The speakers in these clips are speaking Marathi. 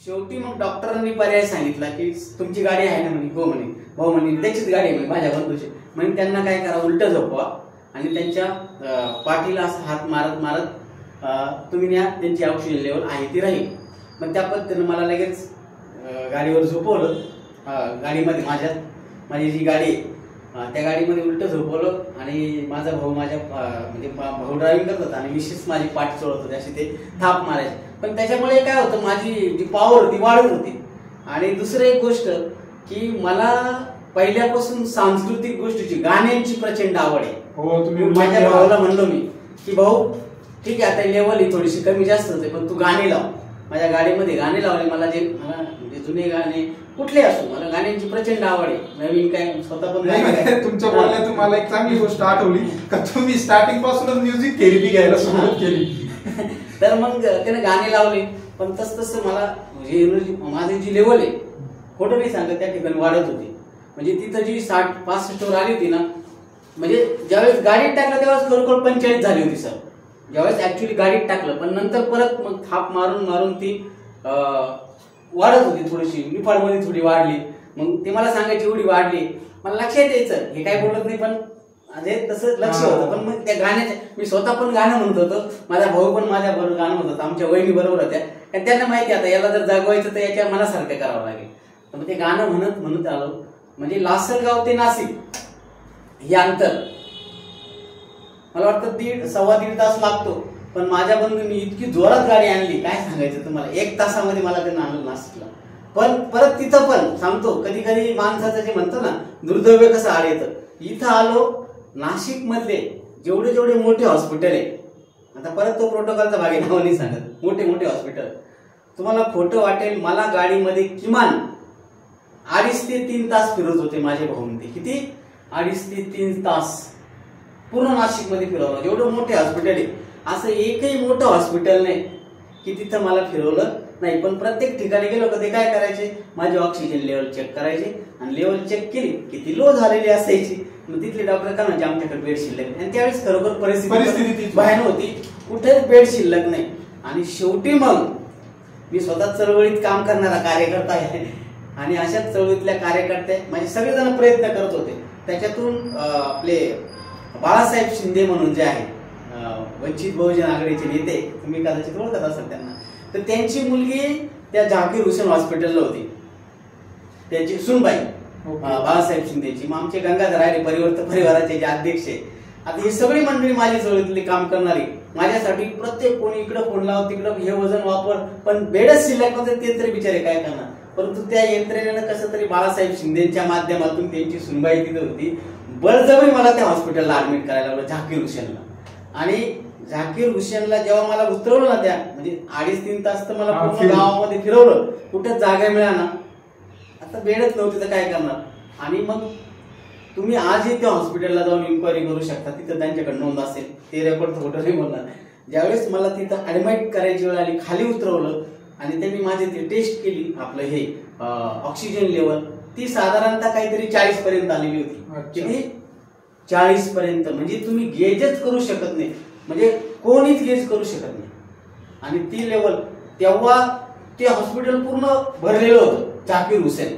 शेवटी मग डॉक्टरांनी पर्याय सांगितला की तुमची गाडी आहे ना म्हणे. हो म्हणे. भाऊ म्हणे त्याचीच गाडी आहे माझ्या बंधूची. म्हणजे त्यांना काय करा, उलट झोपवा आणि त्यांच्या पाठीला असा हात मारत मारत तुम्ही न्या, त्यांची ऑक्सिजन लेवल आहे ती राहील. मग त्या पद्धतीनं मला लगेच गाडीवर झोपवलं. गाडीमध्ये माझी जी गाडी आहे त्या गाडीमध्ये उलट झोपवलं आणि माझा भाऊ म्हणजे भाऊ ड्रायव्हिंग करत होता आणि मिसेस माझी पाठ चोळत होते, अशी ते थाप मारायचे. पण त्याच्यामुळे काय होतं, माझी जी पॉवर होती वाढत होती. आणि दुसरी एक गोष्ट की मला पहिल्यापासून सांस्कृतिक गोष्टीची, गाण्यांची प्रचंड आवड आहे. हो, तुम्ही माझ्या भावाला म्हणलो मी की भाऊ ठीक आहे, आता लेवल ही थोडीशी कमी जास्त होते पण तू गाणी लाव. माझ्या गाडीमध्ये गाणे लावले. मला म्हणजे जुने गाणे कुठले असो, मला गाण्यांची प्रचंड आवड आहे. नवीन काय स्वतः पण तुमच्या बोलण्यातून मला एक चांगली गोष्ट आठवली का तुम्ही स्टार्टिंग पासूनच म्युझिक थेरपी घ्यायला सुरुवात केली. तर मग त्याने गाणे लावले. पण तसं मला म्हणजे एनर्जी, माझी जी लेवल आहे खोटं नाही सांगत त्या ठिकाणी वाढत होती. म्हणजे तिथं जी 60-65 वर आली होती ना, म्हणजे ज्यावेळेस गाडीत टाकलं त्यावेळेस खरोखर 45 झाली होती सर, ज्यावेळेस ऍक्च्युली गाडीत टाकलं. पण नंतर परत मग थाप मारून मारून ती वाढत होती, थोडीशी निफाडमध्ये थोडी वाढली. मग ते मला सांगायची एवढी वाढली, मला लक्षात यायचं हे काय बोलत नाही पण तसं लक्ष होतं. पण मग त्या गाण्याच्या, मी स्वतः पण गाणं म्हणत होतो, माझा भाऊ पण माझ्या बरोबर गाणं म्हणत होता, आमच्या वहिनी बरोबर होत्या. आणि त्यांना माहिती आता याला जर जागवायचं तर याच्या मनासारखं करावं लागेल. तर मग ते गाणं म्हणत म्हणत आलो. म्हणजे लासलगाव ते नाशिक हे अंतर मला वाटतं 1.5-1.25 तास लागतो. पण माझ्या बंधूंनी इतकी जोरात गाडी आणली, काय सांगायचं तुम्हाला, 1 तासामध्ये मला त्यांना आणलं नाशिकला. पण परत तिथं पण सांगतो, कधी कधी माणसाचं जे म्हणतो ना दुर्दैव कसं आड येतं. इथं आलो, नाशिक मधले जेवढे जेवढे मोठे हॉस्पिटल आहे, आता परत तो प्रोटोकॉलचा भाग आहे, नाव नाही सांगत, मोठे मोठे हॉस्पिटल, तुम्हाला खोटं वाटेल, मला गाडीमध्ये किमान 2.5 ते 3 तास फिरत होते माझे भाऊ. किती? 2.5 ते 3 तास पूर्ण नाशिक मध्ये फिरवलं. जेवढं मोठे हॉस्पिटल आहे असं एकही मोठं हॉस्पिटल नाही की तिथं मला फिरवलं नाही. पण प्रत्येक ठिकाणी गेलो का ते काय करायचे, माझी ऑक्सिजन लेवल चेक करायचे आणि लेवल चेक केली किती लो झालेली असायची. मग तिथले डॉक्टर काय म्हणजे आमच्याकडे बेड शिल्लक नाही. आणि त्यावेळेस खरोखर परिस्थिती भयानक होती, कुठेच बेड शिल्लक नाही. आणि शेवटी मग मी स्वतः चळवळीत काम करणारा कार्यकर्ता आहे आणि अशाच चळवळीतल्या कार्यकर्ते म्हणजे सगळेजण प्रयत्न करत होते. त्याच्यातून आपले बाळासाहेब शिंदे म्हणून जे आहे वंचित बहुजन आघाडीचे नेते, तुम्ही कदाचित ओळखत असाल त्यांना, तर त्यांची मुलगी त्या झाकीर हुसेन हॉस्पिटलला होती, त्यांची सुनबाई बाळासाहेब शिंदेची. मग आमचे गंगाधर आहे परिवर्तन परिवाराचे जे अध्यक्ष आहे. आता ही सगळी मंडळी माझी चळवळीतली काम करणारी, माझ्यासाठी प्रत्येक कोणी इकडं फोन लाव तिकडं हे वजन वापर, पण बेडच शिल्लक नव्हते ते तरी बिचारे काय करणार. परंतु त्या यंत्रणेनं कसं तरी बाळासाहेब शिंदेच्या माध्यमातून त्यांची सुनबाई तिथे होती, बळजबरी मला त्या हॉस्पिटलला ऍडमिट करायला लावलं झाकीर हुसेनला. आणि झाकीर हुसेनला जेव्हा मला उतरवलं ना, त्या म्हणजे 2.5-3 तास तर मला पूर्ण गावामध्ये फिरवलं, कुठेच जागा मिळाना. आता बेडच नव्हती तर काय करणार. आणि मग तुम्ही आजही त्या हॉस्पिटलला जाऊन इन्क्वायरी करू शकता, तिथं त्यांच्याकडे नोंद असेल, ते रेकॉर्ड फोटो नाही बोलणार. ज्यावेळेस मला तिथं ऍडमिट करायची वेळ आली, खाली उतरवलं आणि त्यांनी माझी ती टेस्ट केली, आपलं हे ऑक्सिजन लेवल, ती साधारणतः काहीतरी 40 पर्यंत आलेली होती. किती? 40 पर्यंत. म्हणजे तुम्ही गेजच करू शकत नाही, म्हणजे कोणीच गेज करू शकत नाही. आणि ती लेवल तेव्हा ते हॉस्पिटल पूर्ण भरलेलं होतं, झाकीर हुसेन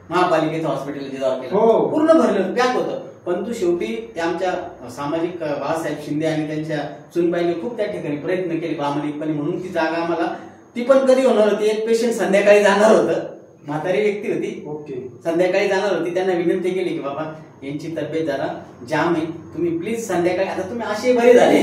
महापालिकेचं हॉस्पिटल जे दवाखाना पूर्ण भरलेलं, पॅक होतं. परंतु शेवटी ते आमच्या सामाजिक बाळासाहेब शिंदे आणि त्यांच्या सुनबाईने खूप त्या ठिकाणी प्रयत्न केले प्रामाणिकपणे, म्हणून ती जागा आम्हाला, ती पण कधी होणार होती, एक पेशंट संध्याकाळी जाणार होतं, म्हातारी व्यक्ती होती, संध्याकाळी जाणार होती. त्यांना विनंती केली की बाबा यांची तब्येत जरा जाम आहे, तुम्ही प्लीज संध्याकाळी, आता तुम्ही असे बरे झाले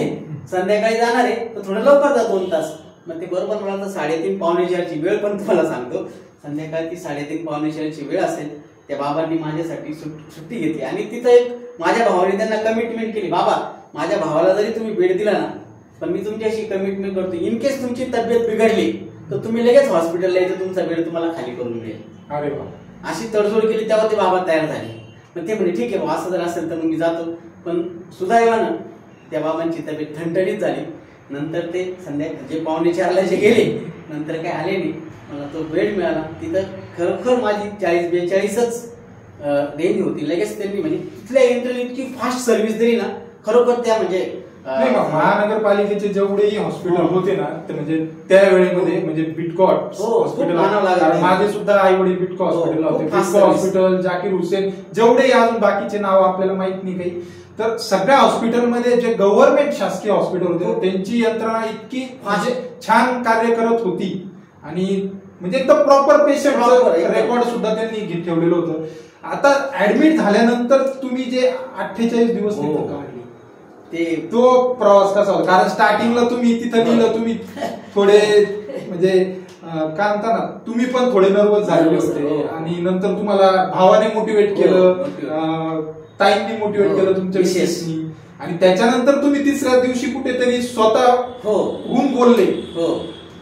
संध्याकाळी जाणार आहे तर थोडं लवकर जा 2 तास. मग ते बरोबर मला तर 3:30-4ची वेळ पण तुम्हाला सांगतो, संध्याकाळी ती 3:30-4ची वेळ असेल. त्या बाबांनी माझ्यासाठी सुट्टी घेतली आणि तिथं एक माझ्या भावाने त्यांना कमिटमेंट केली, बाबा माझ्या भावाला जरी तुम्ही बेड दिला ना, पण मी तुमच्याशी कमिटमेंट करतो, इन केस तुमची तब्येत बिघडली तर तुम्ही लगेच हॉस्पिटलला यायचं, तुमचा बेड तुम्हाला खाली करून मिळेल. अरे वा. अशी तडजोड केली, तेव्हा ते बाबा तयार झाले. मग ते म्हणे ठीक आहे असं जर असेल तर मग मी जातो. पण सुदैवानं त्या बाबांची तब्येत ठणठणीत झाली. नंतर ते जे 3:45ला जे गेले, नंतर काय आले नाही, मला तो बेड मिळाला. तिथं खरोखर माझी 40-42च रेंज होती. लगेच त्यांनी म्हणजे तिथल्या यंत्रणेने इतकी फास्ट सर्व्हिस दिली ना, खरोखर त्या म्हणजे नाही, महानगरपालिकेचे जेवढेही हॉस्पिटल होते ना ते म्हणजे त्यावेळेमध्ये म्हणजे बिटको हॉस्पिटल, माझे सुद्धा आई वडील बिटको हॉस्पिटलला होते. बिटको हॉस्पिटल, जाकीर हुसेन, जेवढेही अजून बाकीचे नाव आपल्याला माहित नाही काही, तर सगळ्या हॉस्पिटलमध्ये जे गव्हर्नमेंट शासकीय हॉस्पिटल होते त्यांची यंत्रणा इतकी म्हणजे छान कार्य करत होती आणि म्हणजे एकदम प्रॉपर पेशंट रेकॉर्ड सुद्धा त्यांनी ठेवलेलं होतं. आता ऍडमिट झाल्यानंतर तुम्ही जे 48 दिवस ते तो प्रवास कसा होता? कारण स्टार्टिंगला तुम्ही तिथं गेलं, तुम्ही थोडे म्हणजे काय म्हणता ना, तुम्ही पण थोडे नर्वस झालेले होते आणि नंतर तुम्हाला भावाने मोटिवेट केलं, ताईंनी मोटिवेट केलं तुमच्या विशेषनी, आणि त्याच्यानंतर तुम्ही तिसऱ्या दिवशी कुठेतरी स्वतः होऊन बोलले.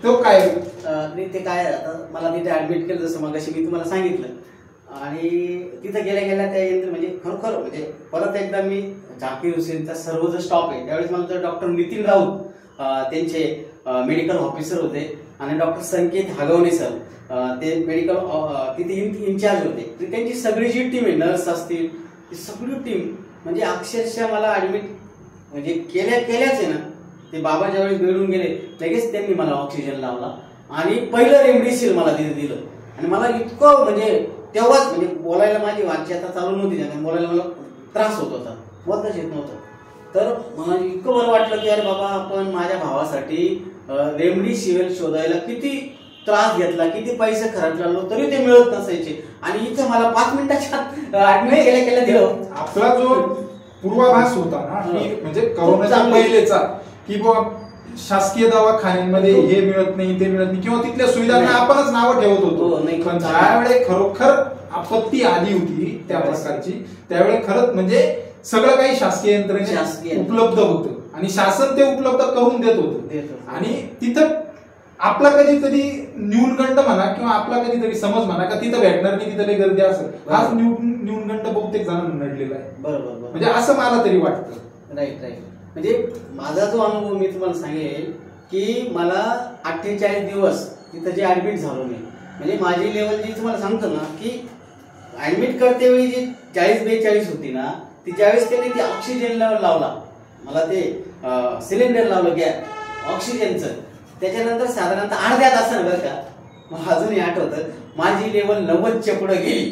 तो काय ते काय, आता मला तिथे ऍडमिट केलं जसं मग मी तुम्हाला सांगितलं, आणि तिथं गेल्या गेल्या त्या यंत्र म्हणजे खरोखर म्हणजे परत एकदा मी जाकीर हुसेनचा सर्व जो स्टॉप आहे त्यावेळेस मला तर डॉक्टर नितीन राऊत त्यांचे मेडिकल ऑफिसर होते आणि डॉक्टर संकेत हागवणे सर ते मेडिकल तिथे इन्चार्ज होते. तर त्यांची सगळी जी टीम आहे, नर्स असतील, ती सगळी टीम म्हणजे अक्षरशः मला ऍडमिट म्हणजे केल्याच आहे ना, ते बाबा ज्यावेळेस मिळून गेले लगेच त्यांनी मला ऑक्सिजन लावला आणि पहिलं रेमडेसिवीर मला तिथे दिलं. आणि मला इतकं म्हणजे तेव्हाच म्हणजे बोलायला माझी वाची आता चालू नव्हती, बोलायला मला त्रास होत होता, बोलताच येत नव्हतं. तर मला इतकं बरं वाटलं की अरे बाबा, आपण माझ्या भावासाठी रेमडेसिवीर शोधायला किती त्रास घेतला, किती पैसे खर्च लागलो तरी ते मिळत नसायचे, आणि इथं मला 5 मिनिटाच्या ऍडमिट केल्या दिलं. आपला जो पूर्वाभास होता ना म्हणजे करोनाच्या पहिलेचा, की बुवा शासकीय दवाखान्यांमध्ये हे मिळत नाही, ते मिळत नाही, किंवा तिथल्या सुविधांना आपणच नावं ठेवत होतो. पण ज्यावेळेस खरोखर आपत्ती आली होती त्या प्रकारची, त्यावेळेस खरंच म्हणजे सगळं काही शासकीय यंत्रणेत उपलब्ध होतं आणि शासन ते उपलब्ध करून देत होतं. आणि तिथं आपला कधीतरी न्यूनगंड म्हणा किंवा आपला कधीतरी समज म्हणा का तिथं भेटणार नाही, तिथं गर्दी असेल, हाच न्यूनगंड बहुतेक जणांना नडलेला आहे. बरोबर, म्हणजे असं मला तरी वाटतं. राईट. म्हणजे माझा जो अनुभव मी तुम्हाला सांगेल की मला 48 दिवस तिथं जे ऍडमिट झालो मी, म्हणजे माझी लेवल जी तुम्हाला सांगतो ना की ऍडमिट करते वेळी जी 40-42 होती ना, ती ज्यावेळेस त्यांनी ती ऑक्सिजन लेवल लावला, मला ते सिलेंडर लावलं गॅस ऑक्सिजनचं, त्याच्यानंतर साधारणतः अर्ध्या तासानं बरं का, मला अजूनही आठवतं, माझी लेवल 90च्या पुढे गेली,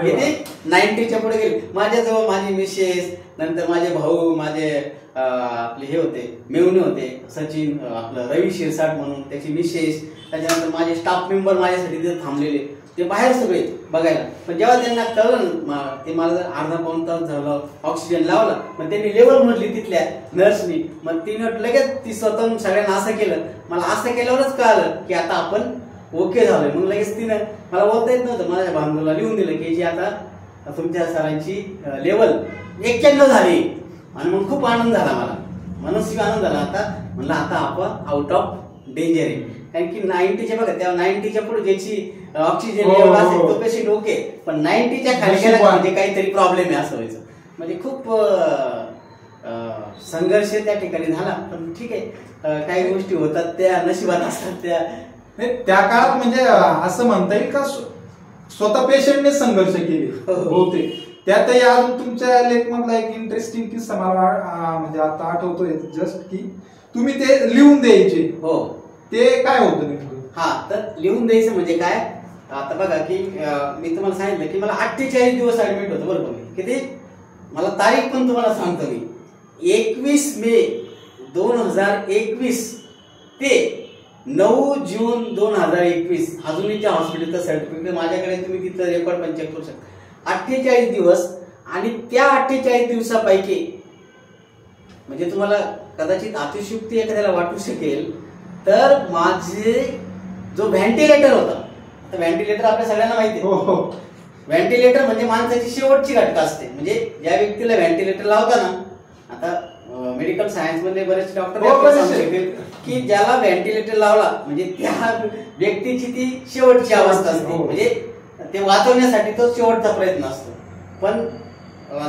इथे 90च्या पुढे गेली. माझ्याजवळ माझी मिसेस, नंतर माझे भाऊ, माझे आपले हे होते मेवणे होते, सचिन आपलं रवी शिरसाट म्हणून त्याची मिसेस, त्याच्यानंतर माझे स्टाफ मेंबर माझ्यासाठी तिथे थांबलेले, ते बाहेर सगळे बघायला. पण जेव्हा त्यांना कळलं ते मला अर्धा पाऊण तास झालं ऑक्सिजन लावला, मग त्यांनी लेवल म्हटली तिथल्या नर्सनी, मग तिने लगेच ती स्वतःहून सगळ्यांना असं केलं, मला असं केल्यावरच कळालं की आता आपण ओके झालोय. मग लगेच तिनं मला बोलता येत नव्हतं, माझ्या भांडूला लिहून दिलं की जी आता तुमच्या सरांची लेवल 91 झाली. आणि मग खूप आनंद झाला, मला मनस्वी आनंद झाला. आता म्हणलं आता आपण आउट ऑफ डेंजर आहे, कारण की 90च्या बघा, त्या 90च्या पुढे ज्याची ऑक्सिजन लेवल असेल तो पेशंट ओके, पण 90च्या खाली गेला म्हणजे काहीतरी प्रॉब्लेम आहे असं व्हायचं. म्हणजे खूप संघर्ष त्या ठिकाणी झाला, पण ठीक आहे, काही गोष्टी होतात त्या नशिबात असतात. त्या काळात म्हणजे असं म्हणता येईल का स्वतः पेशंटने संघर्ष केले बहुतेक. त्यातही अजून तुमच्या लेख मधला एक इंटरेस्टिंग किस्सा मला म्हणजे आता आठवतोय जस्ट, की तुम्ही ते लिहून द्यायचे. हो, ते काय होतं नेमकं? हा, तर लिहून द्यायचं म्हणजे काय, आता बघा की मी तुम्हाला सांगितलं की मला 48 दिवस ऍडमिट होतं बरोबर. किती, मला तारीख पण तुम्हाला सांगतो मी, 21 मे 2021 ते 9 जून 2021. अजूनही त्या हॉस्पिटलचं सर्टिफिकेट माझ्याकडे, तुम्ही तिथं रेकॉर्ड पण चेक करू शकता. 48 दिवस, आणि त्या 48 दिवसापैकी म्हणजे तुम्हाला कदाचित अतिशयोक्ती एखाद्याला वाटू शकेल, तर माझे जो व्हेंटिलेटर होता, आता व्हेंटिलेटर आपल्या सगळ्यांना माहिती आहे, व्हेंटिलेटर म्हणजे माणसाची शेवटची घटका असते. म्हणजे ज्या व्यक्तीला व्हेंटिलेटर लावता ना, आता मेडिकल सायन्स मध्ये बरेच डॉक्टर सांगू शकतील की ज्याला व्हेंटिलेटर लावला म्हणजे त्या व्यक्तीची ती शेवटची अवस्था असते, म्हणजे ते वाचवण्यासाठी तो शेवटचा प्रयत्न असतो. पण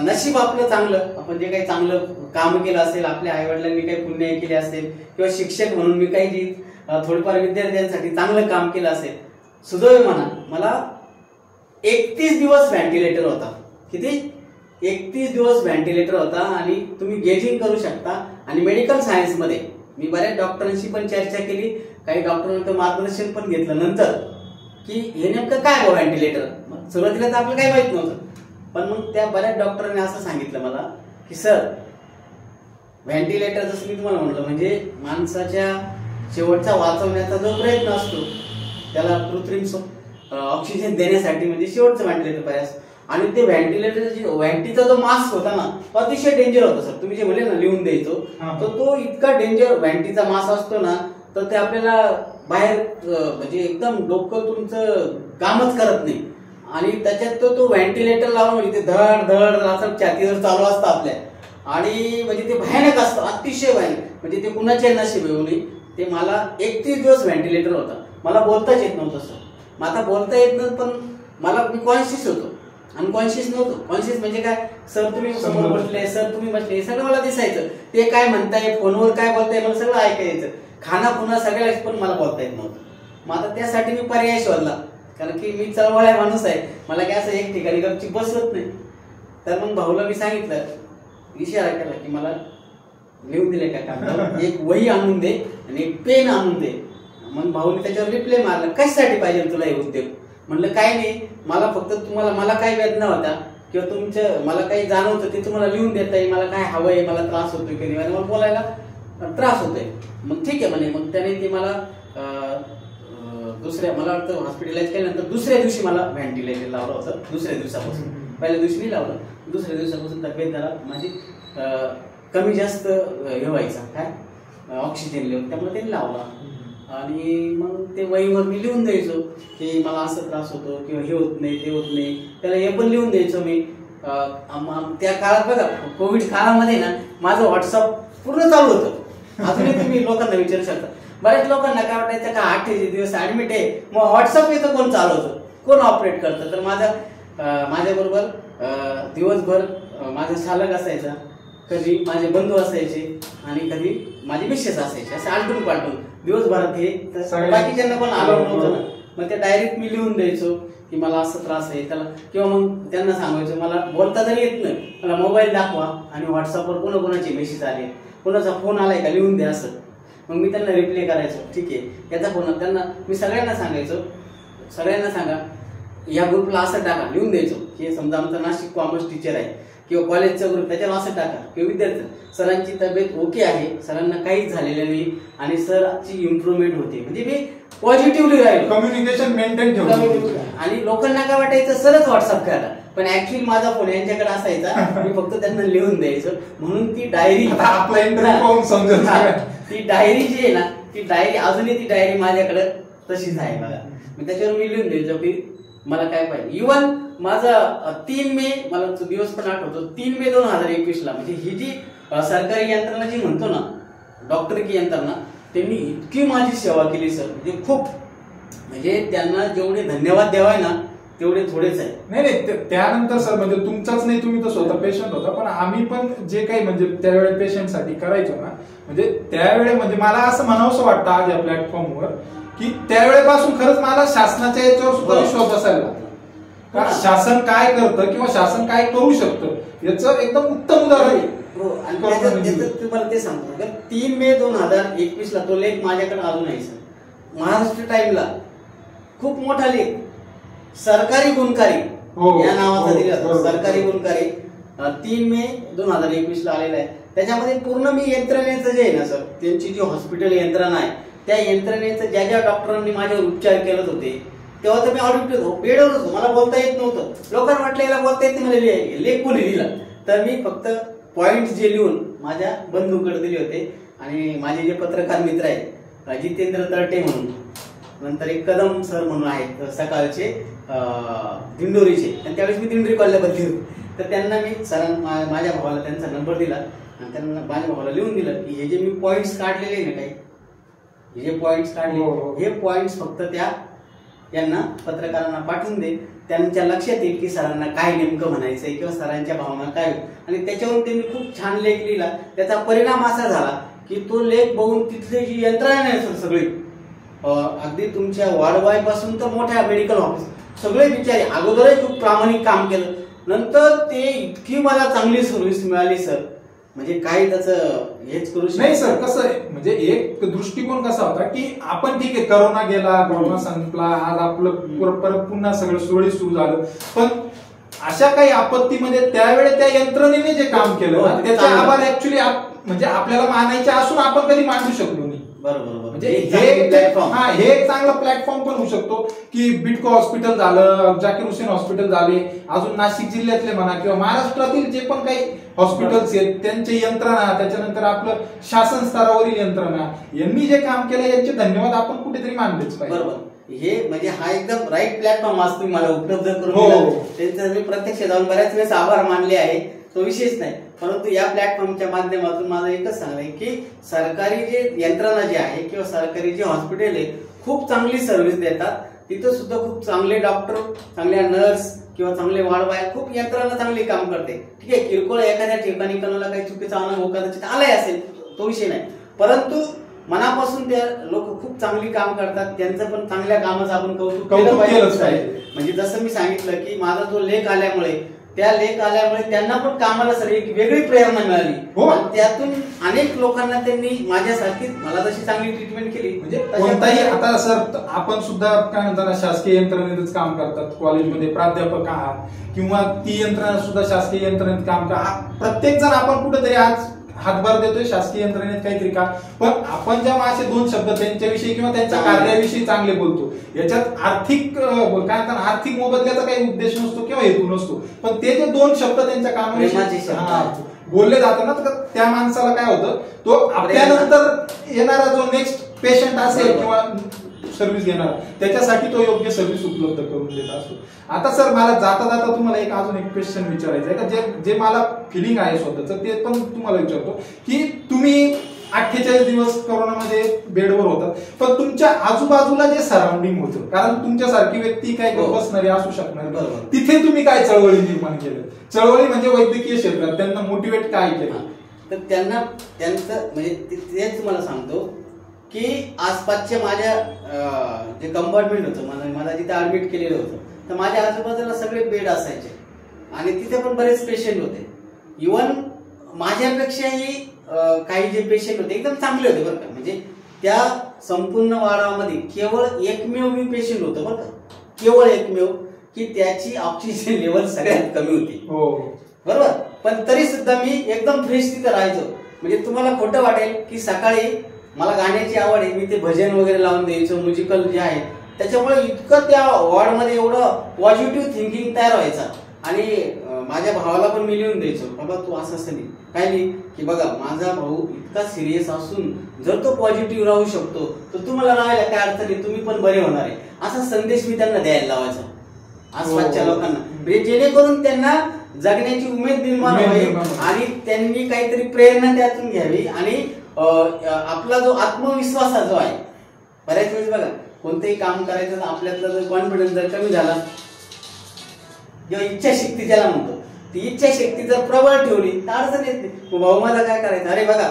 नशीब आपलं चांगलं, आपण जे काही चांगलं काम केलं असेल, आपल्या आई वडिलांनी काही पुण्य केले असेल, किंवा शिक्षक म्हणून मी काही थोडंफार विद्यार्थ्यांसाठी चांगलं काम केलं असेल, सुदैव म्हणा, मला 31 दिवस व्हेंटिलेटर होता. किती, 31 दिवस व्हेंटिलेटर होता. आणि तुम्ही गेजिंग करू शकता आणि मेडिकल सायन्समध्ये मी बऱ्याच डॉक्टरांशी पण चर्चा केली, काही डॉक्टरांचं मार्गदर्शन पण घेतलं नंतर की हे नेमकं काय व्हेंटिलेटर. सुरुवातीला तर आपल्याला काही माहित नव्हतं, पण मग त्या बऱ्याच डॉक्टरांनी असं सांगितलं मला की सर व्हेंटिलेटर जसं मी तुम्हाला म्हटलं म्हणजे माणसाच्या शेवटचा वाचवण्याचा जो प्रयत्न असतो त्याला कृत्रिम ऑक्सिजन देण्यासाठी म्हणजे शेवटचं व्हेंटिलेटर पर्याय. आणि ते व्हेंटीचा जो मास्क होता ना तो अतिशय डेंजर होता सर. तुम्ही जे म्हणले ना लिहून द्यायचो, तर तो इतका डेंजर व्हेंटीचा मास्क असतो ना, तर ते आपल्याला बाहेर म्हणजे एकदम डोकं तुमचं कामच करत नाही. आणि त्याच्यात तो व्हेंटिलेटर लावून म्हणजे ते धड धड असं छातीवर चालू असतं आपल्या, आणि म्हणजे ते भयानक असतं, अतिशय भयानक. म्हणजे ते कुणाचे नशीब येऊ नये. ते मला 31 दिवस व्हेंटिलेटर होता, मला बोलताच येत नव्हतं सर. मग आता बोलता येत नव्हतं, पण मी कॉन्शियस होतो, अनकॉन्शियस नव्हतो. कॉन्शियस म्हणजे काय, सर तुम्ही समोर बसले, सर तुम्ही बसले, सगळं मला दिसायचं. ते काय म्हणताय, फोनवर काय बोलताय, मला सगळं ऐकायचं. खाना खुना सगळ्याच पण मला बोलता येत नव्हतं. मग आता त्यासाठी मी पर्याय शोधला, कारण की मी चळवळ्या माणूस आहे, मला काय असं एक ठिकाणी गपची बसत नाही. तर मग भाऊला मी सांगितलं, इशारा केला की मला लिहून दिले का कागदावर, एक वही आणून दे आणि एक पेन आणून दे. मग भाऊने त्याच्यावर रिप्लाय मारला, कशासाठी पाहिजे तुला हे उद्योग. म्हणलं काय नाही, मला फक्त मला काय वेदना होता किंवा तुमचं मला काही जाणवतं ते तुम्हाला लिहून देता येईल, मला काय हवंय, मला त्रास होतोय कधी मला बोलायला त्रास होतोय. मग ठीक आहे म्हणे. मग त्याने ती मला मला वाटतं हॉस्पिटलाइज केल्यानंतर दुसऱ्या दिवशी मला व्हेंटिलेटर लावलं होतं. दुसऱ्या दिवसापासून, पहिल्या दिवशी नाही लावलं, दुसऱ्या दिवसापासून तब्येत जरा माझी कमी जास्त हे व्हायचा, काय ऑक्सिजन लेवल, त्यामुळे ते लावला. आणि मग ते वहीवर मी लिहून द्यायचो की मला असं त्रास होतो किंवा हे होत नाही ते होत नाही, त्याला हे पण लिहून द्यायचो मी. त्या काळात बघा कोविड काळामध्ये ना माझं व्हॉट्सअप पूर्ण चालू होतं. अजूनही तुम्ही लोकांना विचारू शकता. बऱ्याच लोकांना काय वाटायचं का 28 दिवस ऍडमिट आहे, मग व्हॉट्सअप इथं कोण चालवतं, कोण ऑपरेट करतं. तर माझ्याबरोबर दिवसभर माझा चालक असायचा, कधी माझे बंधू असायचे आणि कधी माझी मिसेस असायची, असे आलटून पालटून दिवसभरात. हे बाकीच्यांना पण आलो नव्हतं. मग त्या डायरेक्ट मी लिहून द्यायचो की मला असं त्रास आहे त्याला, किंवा मग त्यांना सांगायचं मला बोलता जरी येत नाही, मला मोबाईल दाखवा आणि व्हॉट्सअपवर कोणाकोणाचे मेसेज आले, कोणाचा फोन आलाय का लिहून द्या असं. मग मी त्यांना रिप्लाय करायचो, ठीक आहे याचा फोन. त्यांना मी सगळ्यांना सांगायचो, सगळ्यांना सांगा या ग्रुपला असं टाका, लिहून द्यायचो की समजा आमचा नाशिक कॉमर्स टीचर आहे किंवा कॉलेजचा ग्रुप, त्याच्यावर असं टाका किंवा विद्यार्थी सरांची तब्येत ओके आहे, सरांना काहीच झालेलं नाही आणि सरांची इम्प्रुव्हमेंट होते. म्हणजे मी पॉझिटिव्हली राहील, कम्युनिकेशन मेंटेन ठेवतो. आणि लोकांना काय वाटायचं सरच व्हॉट्सअप करा, पण ऍक्च्युअली माझा फोन यांच्याकडे असायचा, मी फक्त त्यांना लिहून द्यायचं. म्हणून ती डायरी ती डायरी जी आहे ना, ती डायरी अजूनही ती डायरी माझ्याकडे तशीच आहे बघा. मी त्याच्यावर मी लिहून द्यायचो की मला काय पाहिजे. इव्हन माझा 3 मे, मला दिवस पण आठवतो, 3 मे 2021 म्हणजे ही जी सरकारी यंत्रणा जी म्हणतो ना, डॉक्टर की यंत्रणा, त्यांनी इतकी माझी सेवा केली सर, म्हणजे खूप. म्हणजे त्यांना जेवढे धन्यवाद द्यावाय ना तेवढे थोडेच आहे. नाही त्यानंतर सर म्हणजे तुमचाच नाही, तुम्ही तर स्वतः पेशंट होता, पण आम्ही पण जे काही म्हणजे त्यावेळेस पेशंटसाठी करायचो ना, म्हणजे त्यावेळेस म्हणजे मला असं म्हणावंसं वाटतं आज या प्लॅटफॉर्मवर की त्यावेळेपासून खरंच मला शासनाच्या याच्यावर सुद्धा विश्वास असायला लागला. शासन काय करतं किंवा शासन काय करू शकतं याचं एकदम उत्तम उदाहरण आहे. तुम्हाला ते सांगतो, 3 मे 2021 तो लेख माझ्याकडे अजून आहे सर. महाराष्ट्र टाइमला खूप मोठा लेख, सरकारी गुणकारी या नावाचा दिला होता. सरकारी गुणकारी 3 मे 2021 आलेला आहे. त्याच्यामध्ये पूर्ण मी यंत्रणेचं जे आहे ना सर, त्यांची जी हॉस्पिटल यंत्रणा आहे त्या यंत्रणेचं ज्या ज्या डॉक्टरांनी माझ्यावर उपचार केले होते तेव्हा तर मी ऑडिट होतो, बेडवर होतो, मला बोलता येत नव्हतं. लोकांना वाटलं याला बोलता येत नाही, मला लेख कोणी दिला. तर मी फक्त पॉइंट जे लिहून माझ्या बंधूकडे दिले होते. आणि माझे जे पत्रकार मित्र आहेत जितेंद्र तळटे म्हणून, नंतर एक कदम सर म्हणून आहेत सकाळचे दिंडोरीचे, आणि त्यावेळेस मी दिंडोरी कॉलेजला बदली होती. तर त्यांना मी माझ्या भावाला त्यांचा नंबर दिला आणि त्यांना माझ्या भावाला लिहून दिलं की हे जे मी पॉइंट्स काढलेले ना, काही हे जे पॉइंट्स काढले हे पॉइंट्स फक्त त्या यांना पत्रकारांना पाठवून दे, त्यांच्या लक्षात येईल की सरांना काय नेमकं म्हणायचंय किंवा सरांच्या भावना काय. आणि त्याच्यावरून त्यांनी खूप छान लेख लिहिला. त्याचा परिणाम असा झाला की तो लेख बघून तिथली जी यंत्रणा आहे सर सगळी, अगदी तुमच्या वार्ड पासून तर मोठ्या मेडिकल ऑफिस सगळे विचारे अगोदरही खूप प्रामाणिक काम केलं. नंतर ते इतकी मला चांगली सर्व्हिस मिळाली सर म्हणजे काही त्याचं हेच करू शकतो नाही सर. कसं आहे म्हणजे एक दृष्टिकोन कसा होता की आपण ठीक आहे, करोना गेला, कोरोना संपला, आज आपलं परत पुन्हा सगळं सुरळीत सुरू झालं, पण अशा काही आपत्तीमध्ये त्यावेळेस त्या यंत्रणेने जे काम केलं त्याचा आभार ऍक्च्युली म्हणजे आपल्याला मानायचे असून आपण कधी मांडू शकलो नाही. बरोबर. म्हणजे हे एक चांगला प्लॅटफॉर्म पण होऊ शकतो की बिटको हॉस्पिटल झालं, जाकीर हुसेन हॉस्पिटल झाले, अजून नाशिक जिल्ह्यातले म्हणा किंवा महाराष्ट्रातील जे पण काही हॉस्पिटल्स आहेत त्यांची यंत्रणा, त्याच्यानंतर आपलं शासन स्तरावरील यंत्रणा, यांनी जे काम केलं यांचे धन्यवाद आपण कुठेतरी मानलेच पाहिजे. बरोबर. हे म्हणजे हा एकदम राईट प्लॅटफॉर्म आज तुम्ही मला उपलब्ध करून दिला. त्यांचं मी प्रत्यक्ष जाऊन बऱ्याच वेळेस आभार मानले आहे, तो विशेष नाही. परंतु या प्लॅटफॉर्मच्या माध्यमातून माझं एकच सांगणं आहे की सरकारी जे यंत्रणा जी आहे किंवा सरकारी जे हॉस्पिटल आहे खूप चांगली सर्व्हिस देतात. तिथं सुद्धा खूप चांगले डॉक्टर, चांगल्या नर्स किंवा चांगले वाढवाय, खूप यंत्रणा चांगली काम करते. ठीक आहे, किरकोळ एखाद्या ठिकाणी कोणाला काही चुकीचा अनुभव कदाचित आलाय असेल, तो विषय नाही. परंतु मनापासून त्या लोक खूप चांगली काम करतात. त्यांचं पण चांगल्या कामाचं आपण कौतुक केलं पाहिजे. म्हणजे जसं मी सांगितलं की माझा जो लेख आल्यामुळे त्यांना पण कामाला सर एक वेगळी प्रेरणा मिळाली. त्यातून अनेक लोकांना त्यांनी माझ्यासारखी मला जशी चांगली ट्रीटमेंट केली. म्हणजे कोणताही आता सर आपण सुद्धा काय म्हणतात ना, शासकीय यंत्रणेतच काम करतात, कॉलेजमध्ये प्राध्यापक आहात किंवा ती यंत्रणा सुद्धा शासकीय यंत्रणेत काम करतात. प्रत्येक जण आपण कुठेतरी आज हातभार देतोय शासकीय यंत्रणेत काहीतरी का, पण आपण जेव्हा असे दोन शब्द त्यांच्याविषयी किंवा त्यांच्या कार्याविषयी चांगले बोलतो, याच्यात आर्थिक काय म्हणतात आर्थिक मोबदल्याचा काही उद्देश नसतो किंवा हेतू नसतो, पण ते जे दोन शब्द त्यांच्या कामाविषयी बोलले जातात ना, तर त्या माणसाला काय होतं, तो आपल्यानंतर येणारा जो नेक्स्ट पेशंट असेल किंवा सर्व्हिस घेणार त्याच्यासाठी तो योग्य सर्व्हिस उपलब्ध करून देत असतो. आता सर मला जाता जाता तुम्हाला एक अजून एक क्वेश्चन विचारायचं आहे का, जे मला फिलिंग आहे स्वतःचं ते पण तुम्हाला विचारतो की तुम्ही 48 दिवस कोरोनामध्ये बेडवर होतात, पण तुमच्या आजूबाजूला जे सराउंडिंग होतं, कारण तुमच्यासारखी व्यक्ती काय बसणारी असू शकणार, तिथे तुम्ही काय चळवळी निर्माण केलं? चळवळी म्हणजे वैद्यकीय क्षेत्रात त्यांना मोटिवेट काय केलं? तर त्यांचं म्हणजे तेच मला सांगतो की आसपासच्या माझ्या जे कंपार्टमेंट होतं, मला जिथे ऍडमिट केलेलं होतं, तर माझ्या आजूबाजूला सगळे बेड असायचे आणि तिथे पण बरेच पेशंट होते. इव्हन माझ्यापेक्षाही काही जे पेशंट होते एकदम चांगले होते बरं का. म्हणजे त्या संपूर्ण वाडामध्ये केवळ एकमेव मी पेशंट होतो बरं का, केवळ एकमेव की त्याची ऑक्सिजन लेवल सगळ्यात कमी होती. बरोबर, पण तरी सुद्धा मी एकदम फ्रेश तिथे राहायचो. म्हणजे तुम्हाला खोटं वाटेल की सकाळी मला गाण्याची आवड आहे, मी ते भजन वगैरे लावून द्यायचो, म्युझिकल जे आहे, त्याच्यामुळे इतकं त्या वॉर्डमध्ये एवढं पॉझिटिव्ह थिंकिंग तयार व्हायचा. आणि माझ्या भावाला पण मी लिहून द्यायचो, बाबा तू असं नाही काय नाही की बघा माझा भाऊ इतका सिरियस असून जर तो पॉझिटिव्ह राहू शकतो तर तुम्हाला राहायला काय अर्थ नाही, तुम्ही पण बरे होणार आहे, असा संदेश मी त्यांना द्यायला लावायचा आसपासच्या लोकांना. म्हणजे जेणेकरून त्यांना जगण्याची उमेद निर्माण व्हावी आणि त्यांनी काहीतरी प्रेरणा त्यातून घ्यावी. आणि आपला जो आत्मविश्वास जो आहे, बऱ्याच वेळेस बघा कोणतंही काम करायचं तर आपल्यातला जर कॉन्फिडन्स जर कमी झाला किंवा इच्छाशक्ती ज्याला म्हणतो, ती इच्छाशक्ती जर प्रबळ ठेवली तर अडचण येत नाही. भाऊ मला काय करायचं, अरे बघा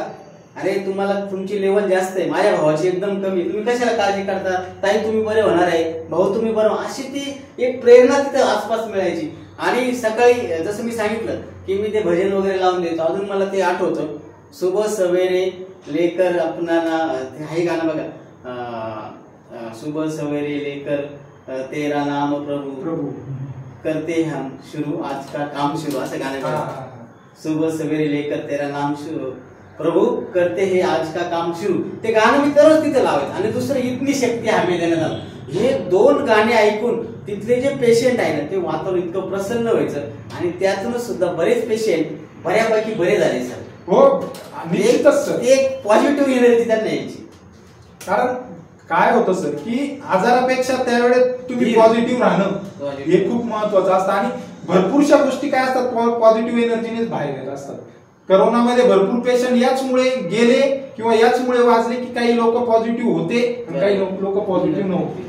अरे तुम्हाला तुमची लेवल जास्त आहे, माझ्या भावाची एकदम कमी, तुम्ही कशाला काळजी करता, ताई तुम्ही बरे होणार आहे, भाऊ तुम्ही बरं, अशी ती एक प्रेरणा तिथे आसपास मिळायची. आणि सकाळी जसं मी सांगितलं की मी ते भजन वगैरे लावून देतो, अजून मला ते आठवतं, सुबह सवेरे लेकर अपना हे गाणं बघा, सुबह सवेरे लेकर तेरा नाम प्रभू करते हम शुरू आज का काम शुरू, असं गाणं बघा. सुबह सवेरे लेकर तेरा नाम शुरू प्रभू करते हे आज का काम शुरू, ते गाणं मी दररोज तिथे लावायचं. आणि दुसरं इतनी शक्ती हमें देण्यात आलं, हे दोन गाणे ऐकून तिथले जे पेशंट आहे ना ते वातावरण इतकं प्रसन्न व्हायचं आणि त्यातूनच सुद्धा बरेच पेशंट बऱ्यापैकी बरे झाले सर. हो निश्चितच सर, ते एक पॉझिटिव्ह एनर्जी त्यांना यायची. कारण काय होतं सर की आजारापेक्षा त्यावेळेस तुम्ही पॉझिटिव्ह राहणं हे खूप महत्वाचं असतं. आणि भरपूरशा गोष्टी काय असतात पॉझिटिव्ह एनर्जीनेच बाहेर येत असतात. करोनामध्ये भरपूर पेशंट याचमुळे गेले किंवा याचमुळे वाचले की काही लोक पॉझिटिव्ह होते आणि काही लोक पॉझिटिव्ह नव्हते,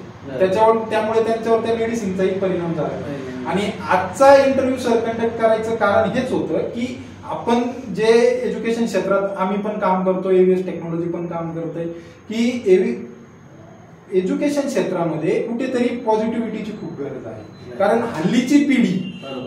त्यामुळे त्यांच्यावर त्या मेडिसिनचाही परिणाम झाला. आणि आजचा इंटरव्ह्यू सर कंडक्ट करायचं कारण हेच होतं की आपण जे एज्युकेशन क्षेत्रात आम्ही पण काम करतो, एव्हीएस टेक्नॉलॉजी पण काम करतोय, की एज्युकेशन क्षेत्रामध्ये कुठेतरी पॉझिटिव्हिटीची खूप गरज आहे. कारण हल्लीची पिढी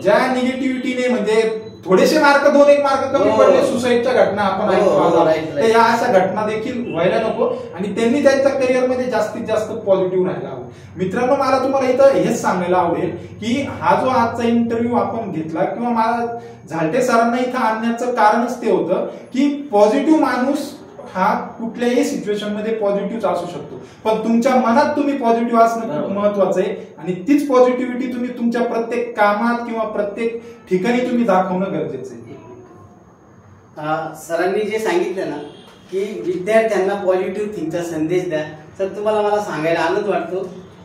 ज्या निगेटिव्हिटीने म्हणजे थोडेसे मार्क 2-1 मार्क कमी पडले सुसाईडच्या घटना आपण ऐकतो, तर या अशा घटना देखील व्हायला नको आणि त्यांनी त्यांच्या करिअरमध्ये जास्तीत जास्त पॉझिटिव्ह राहायला हवं. मित्रांनो, मला तुम्हाला इथं हेच सांगायला आवडेल की हा जो आजचा इंटरव्ह्यू आपण घेतला किंवा मला झालटे सरांना इथं आणण्याचं कारणच ते होतं की पॉझिटिव्ह माणूस हा कुठल्याही सिच्युएशन मध्ये पॉझिटिव्ह असू शकतो, पण तुमच्या मनात तुम्ही पॉझिटिव्ह असणं खूप महत्वाचं आहे आणि तीच पॉझिटिव्हिटी तुम्ही तुमच्या प्रत्येक कामात किंवा प्रत्येक ठिकाणी तुम्ही दाखवणं गरजेचं आहे. सरांनी जे सांगितलं ना की विद्यार्थ्यांना पॉझिटिव्ह थिंकचा संदेश द्या, तर तुम्हाला मला सांगायला आनंद वाटतो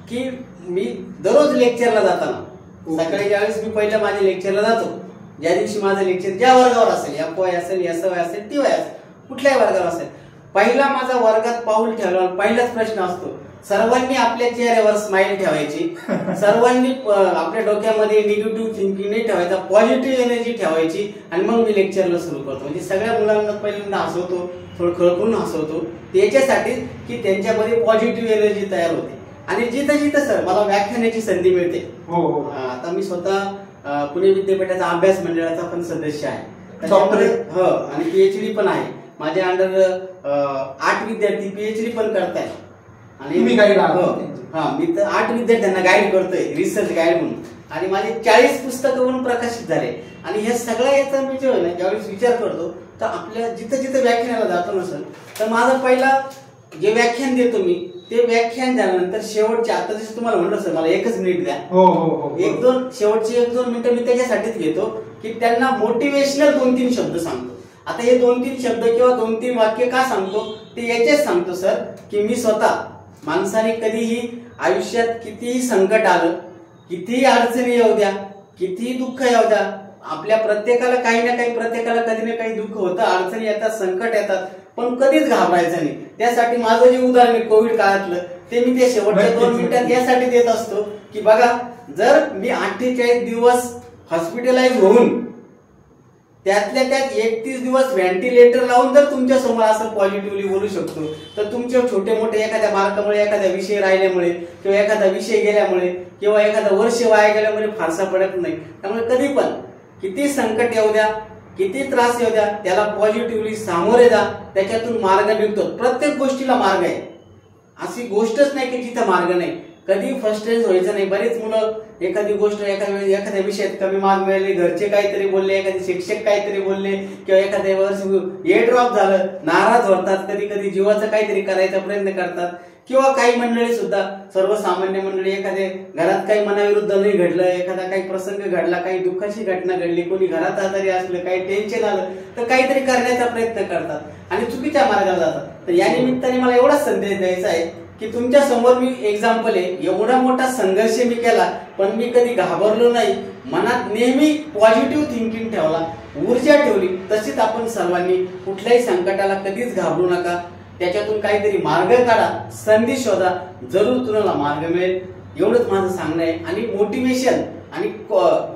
की मी दररोज लेक्चरला जाताना सकाळी ज्यावेळेस मी पहिल्या माझ्या लेक्चरला जातो, ज्या दिवशी माझं लेक्चर ज्या वर्गावर असेल, FY असेल, SY असेल, TY असेल, कुठल्याही वर्गावर असेल, पहिला माझा वर्गात पाऊल ठेवला पहिलाच प्रश्न असतो, सर्वांनी आपल्या चेहऱ्यावर स्माइल ठेवायची, सर्वांनी आपल्या डोक्यामध्ये निगेटिव्ह थिंकिंग नाही ठेवायचा, पॉझिटिव्ह एनर्जी ठेवायची आणि मग मी लेक्चरला सुरू करतो. म्हणजे सगळ्या मुलांना पहिल्यांदा हसवतो, थोडं खळखळून हसवतो, त्याच्यासाठी की त्यांच्यामध्ये पॉझिटिव्ह एनर्जी तयार होते. आणि जिथं जिथं सर मला व्याख्यानाची संधी मिळते, आता मी स्वतः पुणे विद्यापीठाचा अभ्यास मंडळाचा पण सदस्य आहे, आणि PhD पण आहे. माझ्या अंडर 8 विद्यार्थी PhD पण करताय आणि मी तर 8 विद्यार्थ्यांना गाईड करतोय, रिसर्च गाईड म्हणून. आणि माझे 40 पुस्तकं म्हणून प्रकाशित झाले. आणि हे सगळं याचा मी जे ना ज्यावेळेस विचार करतो तर आपल्या जिथं जिथं व्याख्यानाला जातो ना सर, तर माझं पहिला जे व्याख्यान देतो मी ते व्याख्यान झाल्यानंतर शेवटचे, आता जसं तुम्हाला म्हणलं सर मला 1 मिनिट द्या, शेवटचे 1-2 मिनिटं मी त्याच्यासाठीच घेतो की त्यांना मोटिवेशनल 2-3 शब्द सांगतो. आता हे 2-3 शब्द किंवा 2-3 वाक्य का सांगतो ते याचेच सांगतो सर की मी स्वतः माणसाने कधीही आयुष्यात कितीही संकट आलं, कितीही अडचणी येऊ द्या, कितीही दुःख येऊ द्या, आपल्या प्रत्येकाला काही ना काही, प्रत्येकाला कधी ना काही दुःख होतं, अडचणी येतात, संकट येतात, पण कधीच घाबरायचं नाही. त्यासाठी माझं जे उदाहरण आहे कोविड काळातलं ते मी त्या शेवटच्या 2 मिनिटात यासाठी देत असतो की बघा, जर मी 48 दिवस हॉस्पिटलाइज होऊन त्यातल्या त्यात 31 दिवस व्हेंटिलेटर लावून जर तुमच्या समोर असं पॉझिटिव्हली बोलू शकतो, तर तुमचे छोटे मोठे एखाद्या मार्कामुळे, एखाद्या विषय राहिल्यामुळे किंवा एखादा विषय गेल्यामुळे किंवा एखादा वर्ष वाया गेल्यामुळे फारसा पडत नाही. त्यामुळे कधी पण किती संकट येऊ द्या, किती त्रास येऊ द्या, त्याला पॉझिटिव्हली सामोरे जा, त्याच्यातून मार्ग निघतो. प्रत्येक गोष्टीला मार्ग आहे, अशी गोष्टच नाही की जिथं मार्ग नाही. कधी फ्रस्ट्रेट व्हायचं नाही. बरेच मुलं एखादी गोष्ट एखाद्या विषयात कमी मार्क मिळाले, घरचे काहीतरी बोलले, एखादे शिक्षक काहीतरी बोलले किंवा एखाद्या वर्ष ए ड्रॉप झालं, नाराज होतात, कधी कधी जीवाचं काहीतरी करायचा प्रयत्न करतात. किंवा काही मंडळी सुद्धा, सर्वसामान्य मंडळी, एखाद्या घरात काही मनाविरुद्ध नाही घडलं, एखादा काही प्रसंग घडला, काही दुःखाची घटना घडली, कोणी घरात आजारी असलं, काही टेन्शन आलं, तर काहीतरी करण्याचा प्रयत्न करतात आणि चुकीच्या मार्गाला जातात. तर या निमित्ताने मला एवढाच संदेश द्यायचा आहे की तुमच्या समोर मी एक्झाम्पल आहे, एवढा मोठा संघर्ष मी केला पण मी कधी घाबरलो नाही, मनात नेहमी पॉझिटिव्ह थिंकिंग ठेवला, ऊर्जा ठेवली. तशीच आपण सर्वांनी कुठल्याही संकटाला कधीच घाबरू नका, त्याच्यातून काहीतरी मार्ग काढा, संधी शोधा, जरूर तुम्हाला मार्ग मिळेल. एवढंच माझं सांगणं आहे. आणि मोटिवेशन आणि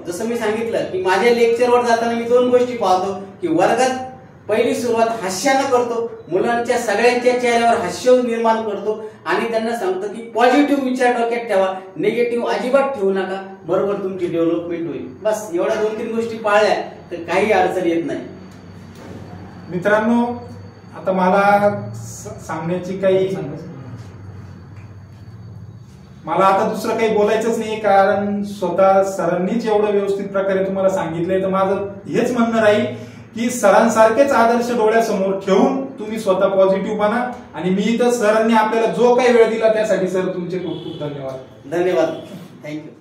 जसं मी सांगितलं की माझ्या लेक्चरवर जाताना मी 2 गोष्टी पाहतो की वर्गात पहिली सुरुवात हास्यानं करतो, मुलांच्या सगळ्यांच्या चेहऱ्यावर हास्य निर्माण करतो आणि त्यांना सांगतो की पॉझिटिव्ह विचार डोक्यात ठेवा, निगेटिव्ह अजिबात ठेवू नका, बरोबर तुमची डेव्हलपमेंट होईल. बस एवढ्या 2-3 गोष्टी पाळल्या तर काही अडचण येत नाही. मित्रांनो, आता मला सांगण्याची मला आता दुसरं काही बोलायचंच नाही, कारण स्वतः सरांनीच एवढं व्यवस्थित प्रकारे तुम्हाला सांगितलंय. तर माझं हेच म्हणणं राहील की सरांसारखेच आदर्श डोळ्यासमोर ठेवून तुम्ही स्वतः पॉझिटिव्ह बना. आणि मी तर सरांनी आपल्याला जो काही वेळ दिला त्यासाठी सर तुमचे खूप खूप धन्यवाद. धन्यवाद. थँक्यू.